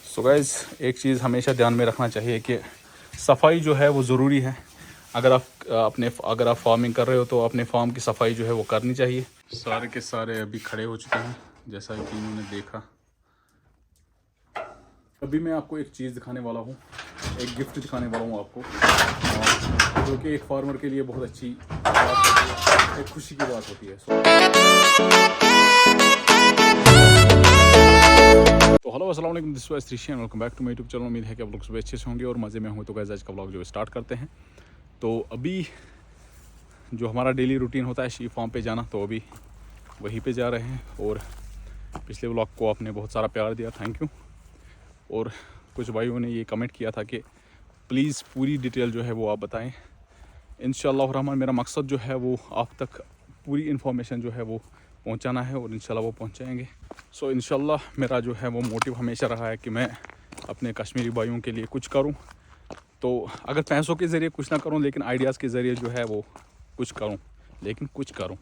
So guys, एक चीज़ हमेशा ध्यान में रखना चाहिए कि सफाई जो है वो ज़रूरी है। अगर आप फार्मिंग कर रहे हो तो अपने फार्म की सफाई जो है वो करनी चाहिए। सारे के सारे अभी खड़े हो चुके हैं, जैसा कि इन्होंने देखा। अभी मैं आपको एक चीज़ दिखाने वाला हूँ, एक गिफ्ट दिखाने वाला हूँ आपको, जो कि एक फार्मर के लिए बहुत अच्छी बात होती है, एक खुशी की बात होती है। तो हेलो, अस्सलाम वालेकुम, this is Shrishan, welcome back to my YouTube channel. उम्मीद है कि आप लोग सुबह अच्छे से होंगे और मज़े में होंगे। तो गाइस, आज का व्लॉग जो स्टार्ट करते हैं। तो अभी जो हमारा डेली रूटीन होता है शीप फार्म पे जाना, तो अभी वहीं पे जा रहे हैं। और पिछले व्लॉग को आपने बहुत सारा प्यार दिया, थैंक यू। और कुछ भाइयों ने ये कमेंट किया था कि प्लीज़ पूरी डिटेल जो है वो आप बताएं। इंशाअल्लाह रहमान, मेरा मकसद जो है वो आप तक पूरी इन्फॉर्मेशन जो है वो पहुंचाना है और इंशाल्लाह वो पहुंचाएंगे। सो इंशाल्लाह मेरा जो है वो मोटिव हमेशा रहा है कि मैं अपने कश्मीरी भाइयों के लिए कुछ करूं। तो अगर पैसों के ज़रिए कुछ ना करूं, लेकिन आइडियाज़ के ज़रिए जो है वो कुछ करूं, लेकिन कुछ करूं।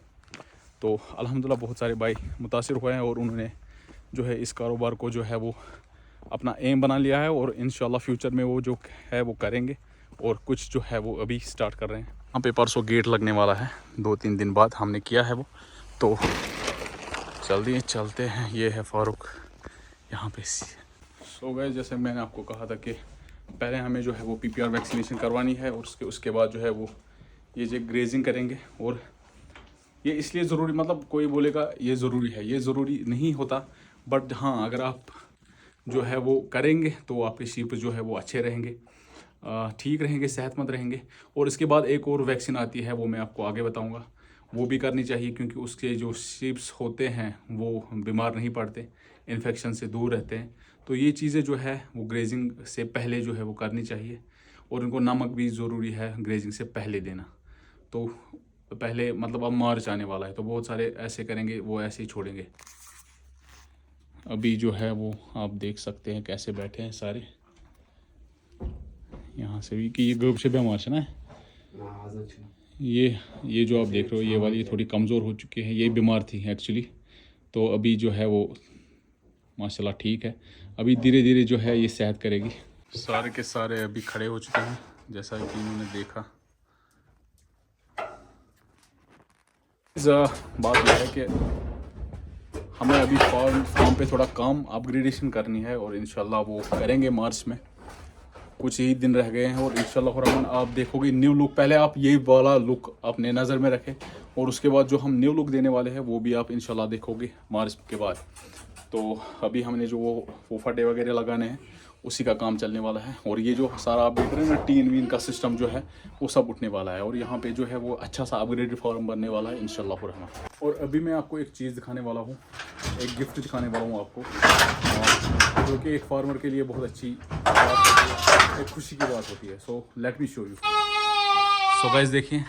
तो अल्हम्दुलिल्लाह बहुत सारे भाई मुतासिर हुए हैं और उन्होंने जो है इस कारोबार को जो है वो अपना एम बना लिया है और इंशाल्लाह फ्यूचर में वो जो है वो करेंगे। और कुछ जो है वो अभी स्टार्ट कर रहे हैं। यहाँ पे परसों गेट लगने वाला है, 2-3 दिन बाद हमने किया है वो। तो जल्दी चलते हैं। ये है फारूक यहाँ पे। सो गए, जैसे मैंने आपको कहा था कि पहले हमें जो है वो PPR वैक्सीनेशन करवानी है और उसके बाद जो है वो ये जो ग्रेजिंग करेंगे। और ये इसलिए ज़रूरी, मतलब कोई बोलेगा ये ज़रूरी है, ये ज़रूरी नहीं होता। बट हाँ, अगर आप जो है वो करेंगे तो आपके शीप जो है वो अच्छे रहेंगे, ठीक रहेंगे, सेहतमंद रहेंगे। और इसके बाद एक और वैक्सीन आती है, वो मैं आपको आगे बताऊंगा। वो भी करनी चाहिए क्योंकि उसके जो शीप्स होते हैं वो बीमार नहीं पड़ते, इन्फेक्शन से दूर रहते हैं। तो ये चीज़ें जो है वो ग्रेजिंग से पहले जो है वो करनी चाहिए। और इनको नमक भी ज़रूरी है ग्रेजिंग से पहले देना। तो पहले मतलब अब मार्च आने वाला है तो बहुत सारे ऐसे करेंगे, वो ऐसे ही छोड़ेंगे। अभी जो है वो आप देख सकते हैं कैसे बैठे हैं सारे यहाँ से भी, कि ये गर्भ से बीमार है ना। ये जो आप देख रहे हो, ये वाली थोड़ी कमज़ोर हो चुकी है, ये बीमार थी एक्चुअली। तो अभी जो है वो माशाल्लाह ठीक है। अभी धीरे धीरे जो है ये सेहत करेगी। सारे के सारे अभी खड़े हो चुके हैं, जैसा कि इन्होंने देखा। बात यह है कि हमें अभी फार्म पे थोड़ा काम अपग्रेडेशन करनी है और इंशाल्लाह वो करेंगे मार्च में। कुछ ही दिन रह गए हैं और इंशाल्लाह रहमान आप देखोगे न्यू लुक। पहले आप ये वाला लुक अपने नज़र में रखें और उसके बाद जो हम न्यू लुक देने वाले हैं वो भी आप इंशाल्लाह देखोगे मार्च के बाद। तो अभी हमने जो वो फटे वगैरह लगाने हैं उसी का काम चलने वाला है। और ये जो सारा आप देख रहे हैं ना, टीन वीन का सिस्टम जो है वो सब उठने वाला है। और यहाँ पे जो है वो अच्छा सा अपग्रेडेड फार्म बनने वाला है इंशाल्लाह रहमान। और अभी मैं आपको एक चीज़ दिखाने वाला हूँ, एक गिफ्ट दिखाने वाला हूँ आपको, जो कि एक फार्मर के लिए बहुत अच्छी बात होती है, एक खुशी की बात होती है। So let me show you. So guys देखिए,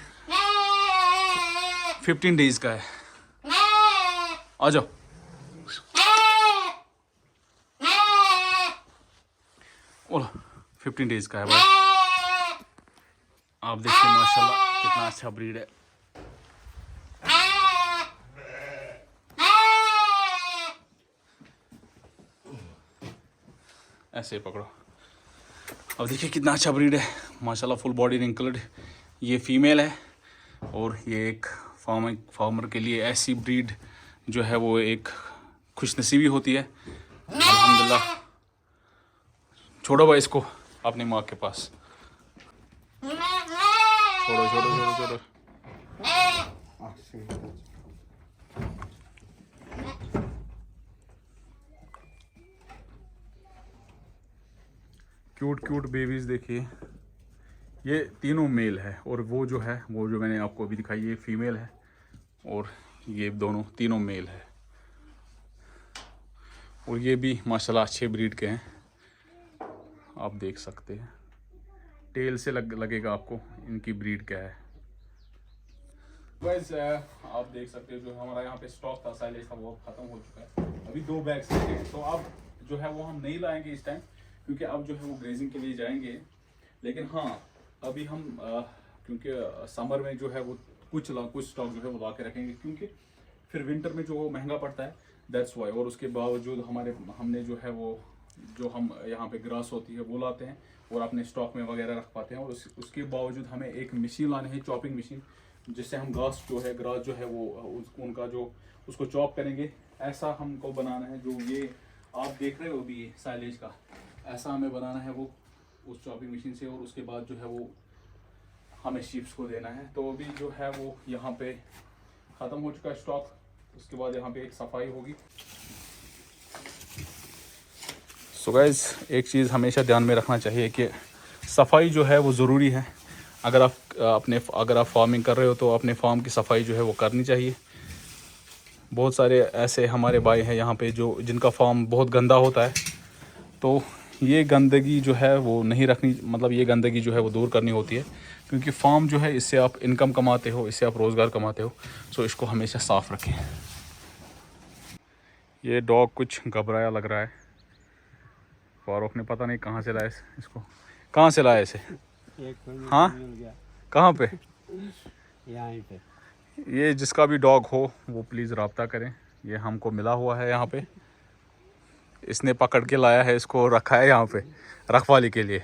15 डेज़ का है। आ जाओ। ओला 15 डेज़ का है भाई। आप देखिए माशाल्लाह कितना अच्छा ब्रीड है। ऐसे पकड़ो। अब देखिए कितना अच्छा ब्रीड है माशाल्लाह, फुल बॉडी रिंकल्ड। ये फीमेल है और ये एक फार्मर के लिए ऐसी ब्रीड जो है वो एक खुशनसीबी होती है अल्हम्दुलिल्लाह। छोड़ो भाई इसको अपनी माँ के पास, छोड़ो छोड़ो छोड़ो छोड़ो। क्यूट क्यूट बेबीज देखिए, ये तीनों मेल है और वो जो है वो जो मैंने आपको अभी दिखाई ये फीमेल है और ये तीनों मेल है। और ये भी माशाल्लाह अच्छे ब्रीड के हैं, आप देख सकते हैं। टेल से लगेगा आपको इनकी ब्रीड क्या है। गाइस आप देख सकते हो जो हमारा यहाँ पे स्टॉक था, साइलेज था, वो खत्म हो चुका है। अभी 2 बैग्स थे तो अब जो है वो हम नहीं लाएंगे इस टाइम, क्योंकि अब जो है वो ग्रेजिंग के लिए जाएंगे। लेकिन हाँ, अभी हम क्योंकि समर में जो है वो कुछ स्टॉक जो है वो ला के रखेंगे, क्योंकि फिर विंटर में जो महंगा पड़ता है, दैट्स वाई। और उसके बावजूद हमने जो है वो जो हम यहाँ पे ग्रास होती है वो लाते हैं और अपने स्टॉक में वगैरह रख पाते हैं। और उसके बावजूद हमें एक मशीन लानी है, चॉपिंग मशीन, जिससे हम ग्रास जो है वो उनका जो उसको चॉप करेंगे। ऐसा हमको बनाना है, जो ये आप देख रहे हो अभी ये साइलेज का, ऐसा हमें बनाना है वो उस चॉपिंग मशीन से। और उसके बाद जो है वो हमें शीप्स को देना है। तो अभी जो है वो यहाँ पे ख़त्म हो चुका है स्टॉक। उसके बाद यहाँ पे एक सफाई होगी। सो गाइस, एक चीज़ हमेशा ध्यान में रखना चाहिए कि सफाई जो है वो ज़रूरी है। अगर आप फार्मिंग कर रहे हो तो अपने फार्म की सफाई जो है वो करनी चाहिए। बहुत सारे ऐसे हमारे भाई हैं यहाँ पे जिनका फार्म बहुत गंदा होता है, तो ये गंदगी जो है वो नहीं रखनी, मतलब ये गंदगी जो है वो दूर करनी होती है, क्योंकि फार्म जो है इससे आप इनकम कमाते हो, इससे आप रोज़गार कमाते हो। सो इसको हमेशा साफ़ रखें। ये डॉग कुछ घबराया लग रहा है। फारूक ने पता नहीं कहाँ से लाया इसको, कहाँ से लाया इसे? हाँ, कहाँ पे? यहाँ पे। ये जिसका भी डॉग हो वो प्लीज़ रब्ता करें। ये हमको मिला हुआ है यहाँ पे, इसने पकड़ के लाया है, इसको रखा है यहाँ पे रखवाली के लिए।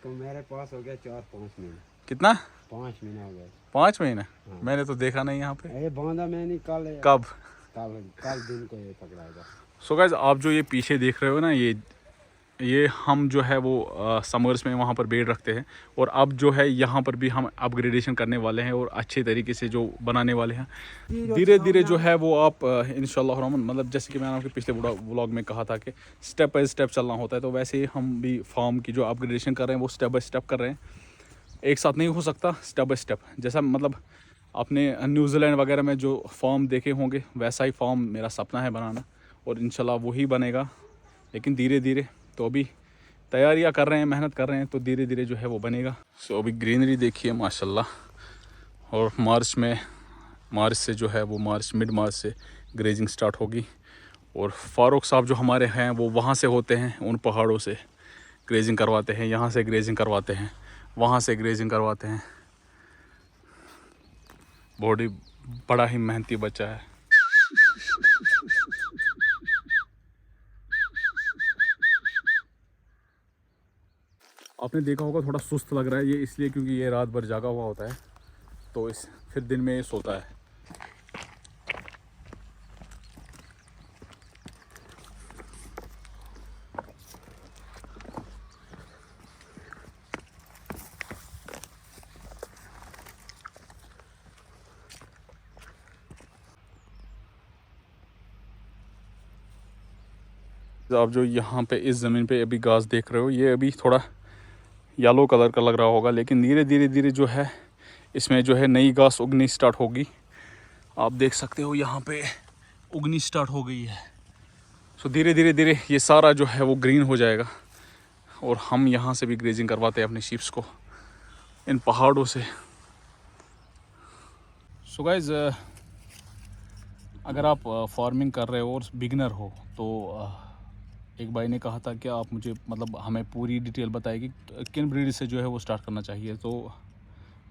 तो मेरे पास हो गया 4-5 महीने। कितना? 5 महीने हो गए। 5 महीने? हाँ। मैंने तो देखा नहीं यहाँ पे। ये बांधा मैंने कल। कब? कल दिन को ये पकड़ाएगा। सो गाइस, आप जो ये पीछे देख रहे हो ना, ये हम जो है वो समर्स में वहाँ पर बेड रखते हैं। और अब जो है यहाँ पर भी हम अपग्रेडेशन करने वाले हैं और अच्छे तरीके से जो बनाने वाले हैं। धीरे धीरे जो है वो आप इंशाल्लाह रहमान, मतलब जैसे कि मैंने आपके पिछले व्लॉग में कहा था कि स्टेप बाय स्टेप चलना होता है, तो वैसे ही हम भी फार्म की जो अपग्रेडेशन कर रहे हैं वो स्टेप बाय स्टेप कर रहे हैं। एक साथ नहीं हो सकता, स्टेप बाय स्टेप। जैसा मतलब आपने न्यूजीलैंड वगैरह में जो फार्म देखे होंगे, वैसा ही फार्म मेरा सपना है बनाना, और इंशाल्लाह वही बनेगा, लेकिन धीरे धीरे। तो अभी तैयारियां कर रहे हैं, मेहनत कर रहे हैं, तो धीरे धीरे जो है वो बनेगा। सो अभी ग्रीनरी देखिए माशाल्लाह। और मार्च से जो है वो मिड मार्च से ग्रेजिंग स्टार्ट होगी। और फारूक साहब जो हमारे हैं वो वहाँ से होते हैं, उन पहाड़ों से ग्रेजिंग करवाते हैं, यहाँ से ग्रेजिंग करवाते हैं, वहाँ से ग्रेजिंग करवाते हैं। बहुत ही बड़ा ही मेहनती बच्चा है। आपने देखा होगा थोड़ा सुस्त लग रहा है, ये इसलिए क्योंकि ये रात भर जागा हुआ होता है, तो फिर दिन में ये सोता है। आप जो यहाँ पे इस ज़मीन पे अभी घास देख रहे हो, ये अभी थोड़ा येलो कलर का लग रहा होगा, लेकिन धीरे धीरे जो है इसमें जो है नई घास उगनी स्टार्ट होगी। आप देख सकते हो यहाँ पे उगनी स्टार्ट हो गई है। सो धीरे धीरे ये सारा जो है वो ग्रीन हो जाएगा। और हम यहाँ से भी ग्रेजिंग करवाते हैं अपने शीप्स को इन पहाड़ों से। सो गाइज, अगर आप फार्मिंग कर रहे हो और बिगिनर हो, तो एक भाई ने कहा था कि आप मुझे मतलब हमें पूरी डिटेल बताएं कि किन ब्रीड से जो है वो स्टार्ट करना चाहिए। तो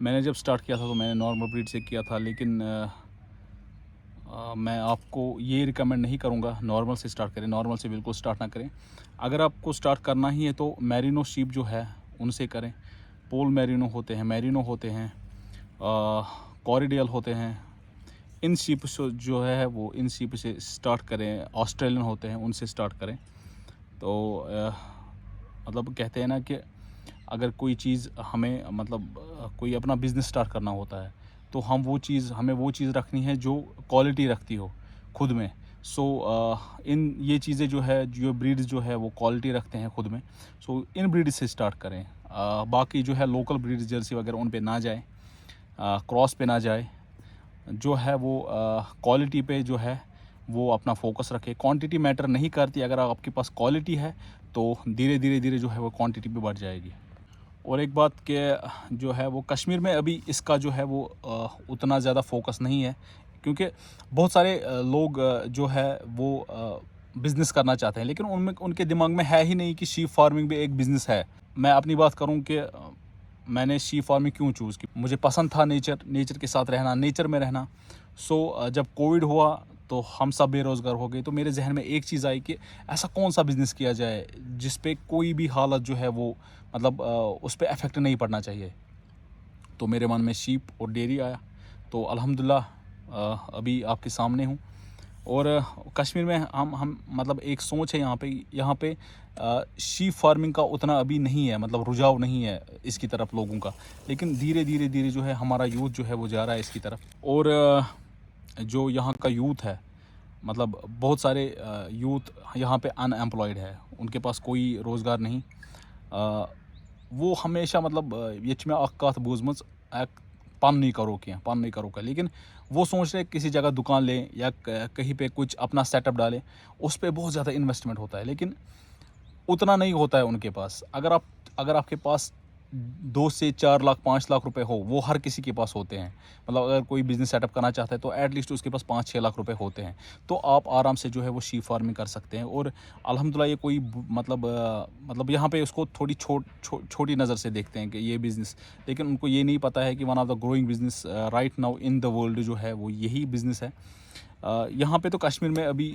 मैंने जब स्टार्ट किया था तो मैंने नॉर्मल ब्रीड से किया था, लेकिन मैं आपको ये रिकमेंड नहीं करूँगा नॉर्मल से स्टार्ट करें। नॉर्मल से बिल्कुल स्टार्ट ना करें। अगर आपको स्टार्ट करना ही है तो मैरिनो शीप जो है उनसे करें। पोल मैरिनो होते हैं, कॉरिडियल होते हैं। इन शीप जो है वो इन शीप से स्टार्ट करें। ऑस्ट्रेलियन होते हैं, उनसे स्टार्ट करें। तो मतलब कहते हैं ना कि अगर कोई चीज़ हमें मतलब कोई अपना बिज़नेस स्टार्ट करना होता है, तो हमें वो चीज़ रखनी है जो क्वालिटी रखती हो खुद में। सो इन ये चीज़ें जो ब्रीड्स जो है वो क्वालिटी रखते हैं खुद में। सो इन ब्रीड से स्टार्ट करें। बाकी जो है लोकल ब्रीड्स जर्सी वगैरह उन पे ना जाए, क्रॉस पे ना जाए। जो है वो क्वालिटी पे जो है वो अपना फोकस रखे। क्वांटिटी मैटर नहीं करती। अगर आपके पास क्वालिटी है तो धीरे धीरे जो है वो क्वांटिटी भी बढ़ जाएगी। और एक बात कि जो है वो कश्मीर में अभी इसका जो है वो उतना ज़्यादा फोकस नहीं है, क्योंकि बहुत सारे लोग जो है वो बिज़नेस करना चाहते हैं, लेकिन उनके दिमाग में है ही नहीं कि शीप फार्मिंग भी एक बिज़नेस है। मैं अपनी बात करूं कि मैंने शीप फार्मिंग क्यों चूज़ की। मुझे पसंद था नेचर के साथ रहना, नेचर में रहना। सो जब कोविड हुआ तो हम सब बेरोज़गार हो गए। तो मेरे जहन में एक चीज़ आई कि ऐसा कौन सा बिज़नेस किया जाए जिस पे कोई भी हालत जो है वो मतलब उस पे इफ़ेक्ट नहीं पड़ना चाहिए। तो मेरे मन में शीप और डेयरी आया। तो अल्हम्दुलिल्लाह अभी आपके सामने हूँ। और कश्मीर में हम मतलब एक सोच है यहाँ पे शीप फार्मिंग का उतना अभी नहीं है, मतलब रुझाव नहीं है इसकी तरफ लोगों का। लेकिन धीरे धीरे जो है हमारा यूथ जो है वो जा रहा है इसकी तरफ। और जो यहाँ का यूथ है, मतलब बहुत सारे यूथ यहाँ पे अनएम्प्लॉयड है, उनके पास कोई रोज़गार नहीं। वो हमेशा मतलब ये मैं अख कथ बूजमच पन नहीं करो क्या, लेकिन वो सोच रहे किसी जगह दुकान लें या कहीं पे कुछ अपना सेटअप डालें, उस पर बहुत ज़्यादा इन्वेस्टमेंट होता है, लेकिन उतना नहीं होता है उनके पास। अगर आपके पास 2 से 4 लाख 5 लाख रुपए हो, वो हर किसी के पास होते हैं। मतलब अगर कोई बिज़नेस सेटअप करना चाहता है तो एटलीस्ट उसके पास 5-6 लाख रुपए होते हैं। तो आप आराम से जो है वो शीप फार्मिंग कर सकते हैं। और अल्हम्दुलिल्लाह ये कोई मतलब यहाँ पे उसको थोड़ी छोटी नज़र से देखते हैं कि ये बिज़नेस, लेकिन उनको ये नहीं पता है कि one of the growing business right now in the world जो है वो यही बिज़नेस है। यहाँ पे तो कश्मीर में अभी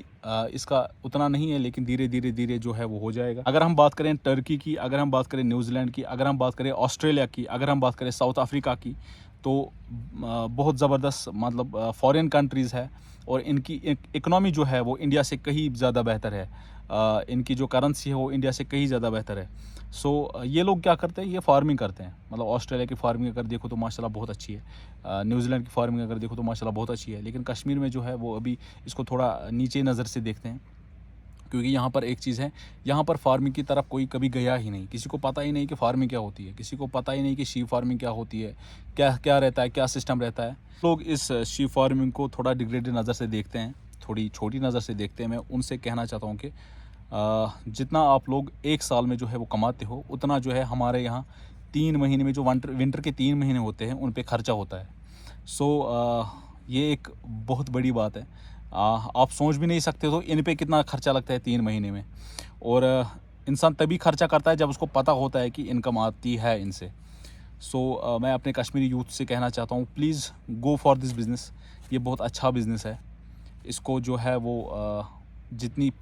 इसका उतना नहीं है, लेकिन धीरे जो है वो हो जाएगा। अगर हम बात करें टर्की की, अगर हम बात करें न्यूजीलैंड की, अगर हम बात करें ऑस्ट्रेलिया की, अगर हम बात करें साउथ अफ्रीका की, तो बहुत ज़बरदस्त मतलब फॉरेन कंट्रीज़ है और इनकी इकनॉमी जो है वो इंडिया से कहीं ज़्यादा बेहतर है। इनकी जो करेंसी है वो इंडिया से कहीं ज़्यादा बेहतर है। सो ये लोग क्या करते हैं, ये फार्मिंग करते हैं। मतलब ऑस्ट्रेलिया की फार्मिंग अगर देखो तो माशाल्लाह बहुत अच्छी है, न्यूजीलैंड की फार्मिंग अगर देखो तो माशाल्लाह बहुत अच्छी है। लेकिन कश्मीर में जो है वो अभी इसको थोड़ा नीचे नज़र से देखते हैं, क्योंकि यहाँ पर एक चीज़ है, यहाँ पर फार्मिंग की तरफ कोई कभी गया ही नहीं। किसी को पता ही नहीं कि फार्मिंग क्या होती है, किसी को पता ही नहीं कि शीप फार्मिंग क्या होती है, क्या क्या रहता है, क्या सिस्टम रहता है। लोग इस शीप फार्मिंग को थोड़ा डिग्रेडेड नज़र से देखते हैं, थोड़ी छोटी नज़र से देखते हैं। मैं उनसे कहना चाहता हूँ कि जितना आप लोग एक साल में जो है वो कमाते हो, उतना जो है हमारे यहाँ 3 महीने में जो विंटर के 3 महीने होते हैं उन पे खर्चा होता है। सो ये एक बहुत बड़ी बात है। आप सोच भी नहीं सकते तो इन पे कितना खर्चा लगता है 3 महीने में। और इंसान तभी खर्चा करता है जब उसको पता होता है कि इनकम आती है इनसे। सो मैं अपने कश्मीरी यूथ से कहना चाहता हूँ, please go for this business. ये बहुत अच्छा बिज़नेस है। इसको जो है वो जितनी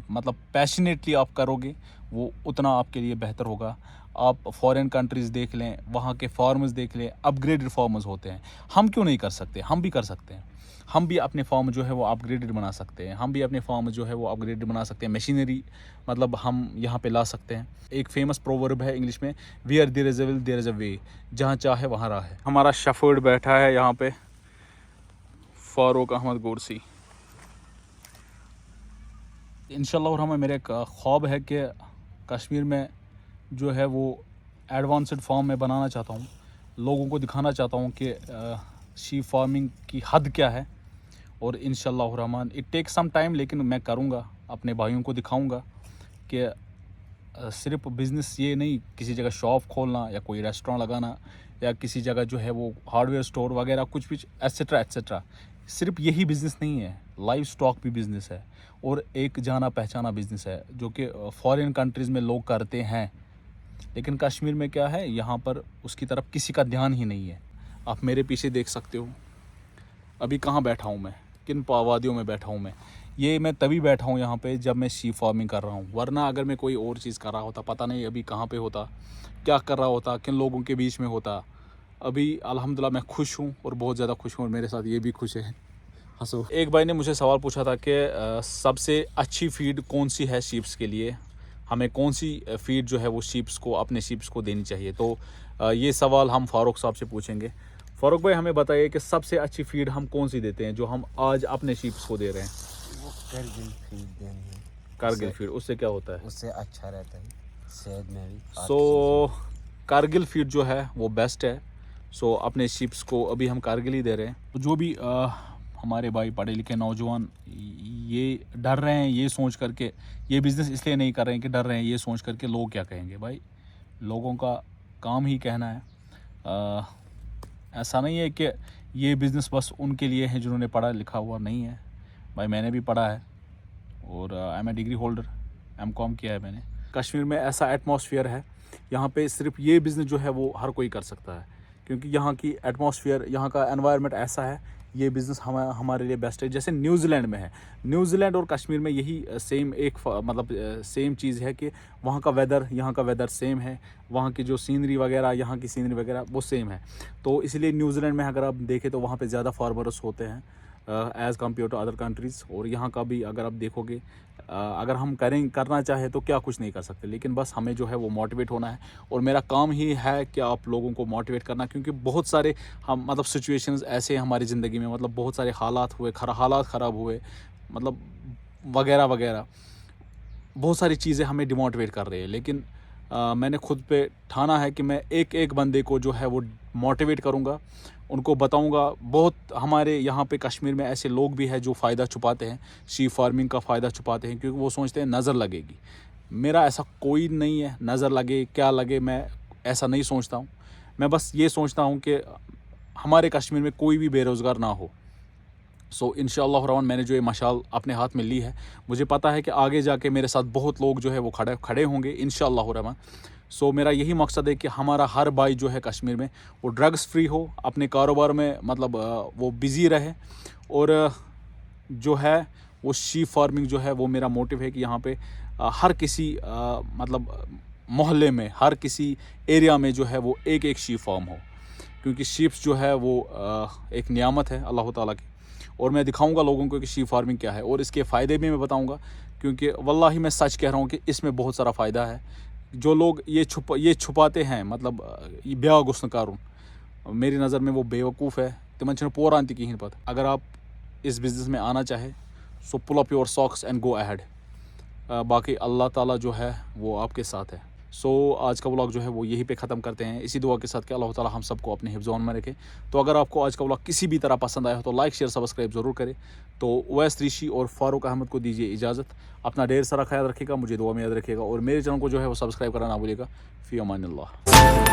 मतलब पैशनेटली आप करोगे वो उतना आपके लिए बेहतर होगा। आप फॉरेन कंट्रीज़ देख लें, वहाँ के फार्मर्स देख लें, अपग्रेडेड फार्मर्स होते हैं। हम क्यों नहीं कर सकते? हम भी कर सकते हैं। हम भी अपने फार्म जो है वो अपग्रेडेड बना सकते हैं। हम भी अपने फार्म जो है वो अपग्रेडेड बना सकते हैं। मशीनरी मतलब हम यहाँ पे ला सकते हैं। एक फेमस प्रोवर्ब है इंग्लिश में, where there is a will there is a way. जहाँ चाहे वहाँ राह है। हमारा शेफर्ड बैठा है यहाँ पे, फारूक अहमद गोरसी। इंशाल्लाह और हमें मेरा एक ख्वाब है कि कश्मीर में जो है वो एडवांस्ड फार्म में बनाना चाहता हूँ। लोगों को दिखाना चाहता हूँ कि शीप फार्मिंग की हद क्या है। और इंशाल्लाह Rahman it take some time, लेकिन मैं करूँगा, अपने भाइयों को दिखाऊँगा कि सिर्फ बिज़नेस ये नहीं, किसी जगह शॉप खोलना या कोई रेस्टोरेंट लगाना या किसी जगह जो है वो हार्डवेयर स्टोर वगैरह कुछ भी एट्सेट्रा सिर्फ यही बिज़नेस नहीं है। लाइव स्टॉक भी बिज़नेस है और एक जाना पहचाना बिज़नेस है जो कि फॉरेन कंट्रीज़ में लोग करते हैं। लेकिन कश्मीर में क्या है, यहाँ पर उसकी तरफ किसी का ध्यान ही नहीं है। आप मेरे पीछे देख सकते हो अभी कहाँ बैठा हूँ मैं, किन वादियों में बैठा हूँ मैं। ये मैं तभी बैठा हूँ यहाँ पे जब मैं शीप फार्मिंग कर रहा हूँ, वरना अगर मैं कोई और चीज़ कर रहा होता, पता नहीं अभी कहाँ पे होता, क्या कर रहा होता, किन लोगों के बीच में होता। अभी अल्हम्दुलिल्लाह मैं खुश हूँ और बहुत ज़्यादा खुश हूँ और मेरे साथ ये भी खुश है। हंसो। एक भाई ने मुझे सवाल पूछा था कि सबसे अच्छी फीड कौन सी है शीप्स के लिए, हमें कौन सी फीड जो है वो शीप्स को, अपने शीप्स को देनी चाहिए। तो ये सवाल हम फारूक साहब से पूछेंगे। फारूक भाई हमें बताइए कि सबसे अच्छी फीड हम कौन सी देते हैं जो हम आज अपने शीप्स को दे रहे हैं। वो कारगिल फीड देंगे। कारगिल फीड, उससे क्या होता है? उससे अच्छा रहता है सेहत में भी। सो कारगिल फीड जो है वो बेस्ट है। सो अपने शिप्स को अभी हम कारगिल ही दे रहे हैं। तो जो भी हमारे भाई पढ़े लिखे नौजवान ये डर रहे हैं, ये सोच करके, ये बिज़नेस इसलिए नहीं कर रहे हैं कि डर रहे हैं ये सोच करके लोग क्या कहेंगे। भाई लोगों का काम ही कहना है। ऐसा नहीं है कि ये बिज़नेस बस उनके लिए है जिन्होंने पढ़ा लिखा हुआ नहीं है। भाई मैंने भी पढ़ा है और I am a degree holder, M.Com किया है मैंने। कश्मीर में ऐसा एटमॉस्फेयर है, यहाँ पे सिर्फ ये बिज़नेस जो है वो हर कोई कर सकता है, क्योंकि यहाँ की एटमॉस्फेयर, यहाँ का एनवायरनमेंट ऐसा है, ये बिज़नेस हमारे लिए बेस्ट है। जैसे न्यूजीलैंड में है, न्यूजीलैंड और कश्मीर में यही सेम मतलब सेम चीज़ है कि वहाँ का वेदर यहाँ का वेदर सेम है, वहाँ की जो सीनरी वगैरह यहाँ की सीनरी वगैरह वो सेम है। तो इसलिए न्यूजीलैंड में अगर आप देखें तो वहाँ पे ज़्यादा फार्मर्स होते हैं as compare to other countries. और यहाँ का भी अगर आप देखोगे, अगर हम करना चाहें तो क्या कुछ नहीं कर सकते, लेकिन बस हमें जो है वो मोटिवेट होना है। और मेरा काम ही है कि आप लोगों को मोटिवेट करना, क्योंकि बहुत सारे हम मतलब सिचुएशंस ऐसे हैं हमारी ज़िंदगी में, मतलब बहुत सारे हालात हुए, हालात ख़राब हुए, मतलब वगैरह वगैरह बहुत सारी चीज़ें हमें डिमोटिवेट कर रही है। लेकिन मैंने खुद पे ठाना है कि मैं एक एक बंदे को जो है वो मोटिवेट करूँगा, उनको बताऊँगा। बहुत हमारे यहाँ पे कश्मीर में ऐसे लोग भी हैं जो फ़ायदा छुपाते हैं, शीप फार्मिंग का फ़ायदा छुपाते हैं, क्योंकि वो सोचते हैं नज़र लगेगी। मेरा ऐसा कोई नहीं है, नज़र लगे क्या लगे, मैं ऐसा नहीं सोचता हूँ। मैं बस ये सोचता हूँ कि हमारे कश्मीर में कोई भी बेरोज़गार ना हो। सो इंशाअल्लाह रहमान मैंने जो ये मशाल अपने हाथ में ली है, मुझे पता है कि आगे जाके मेरे साथ बहुत लोग जो है वो खड़े होंगे इंशाअल्लाह रहमान। सो मेरा यही मकसद है कि हमारा हर भाई जो है कश्मीर में वो ड्रग्स फ्री हो, अपने कारोबार में मतलब वो बिज़ी रहे। और जो है वो शीप फार्मिंग जो है वो मेरा मोटिव है कि यहाँ पे हर किसी मतलब मोहल्ले में, हर किसी एरिया में जो है वो एक एक शीप फार्म हो, क्योंकि शीप्स जो है वो एक नियामत है अल्लाह ताला की। और मैं दिखाऊंगा लोगों को कि शीप फार्मिंग क्या है, और इसके फ़ायदे भी मैं बताऊंगा, क्योंकि वल्लाही मैं सच कह रहा हूँ कि इसमें बहुत सारा फ़ायदा है। जो लोग ये छुपाते हैं, मतलब ये ब्याह गुस्न करुन, मेरी नज़र में वो बेवकूफ़ है, तिमन छन पोरान ति कहीं पता। अगर आप इस बिज़नेस में आना चाहे so pull up your socks and go ahead. बाकी अल्लाह ताला जो है वो आपके साथ है। सो आज का व्लॉग जो है वो यहीं पे ख़त्म करते हैं, इसी दुआ के साथ कि अल्लाह ताला हम सबको अपने हिफ्ज़-ओ-अमान में रखे। तो अगर आपको आज का व्लॉग किसी भी तरह पसंद आया हो तो लाइक शेयर सब्सक्राइब ज़रूर करें। तो उवैस ऋषि और फ़ारूक अहमद को दीजिए इजाज़त। अपना ढेर सारा ख्याल रखिएगा, मुझे दुआ में याद रखिएगा, और मेरे चैनल को जो है वो सब्सक्राइब करना ना भूलिएगा। फ़ी अमानिल्लाह।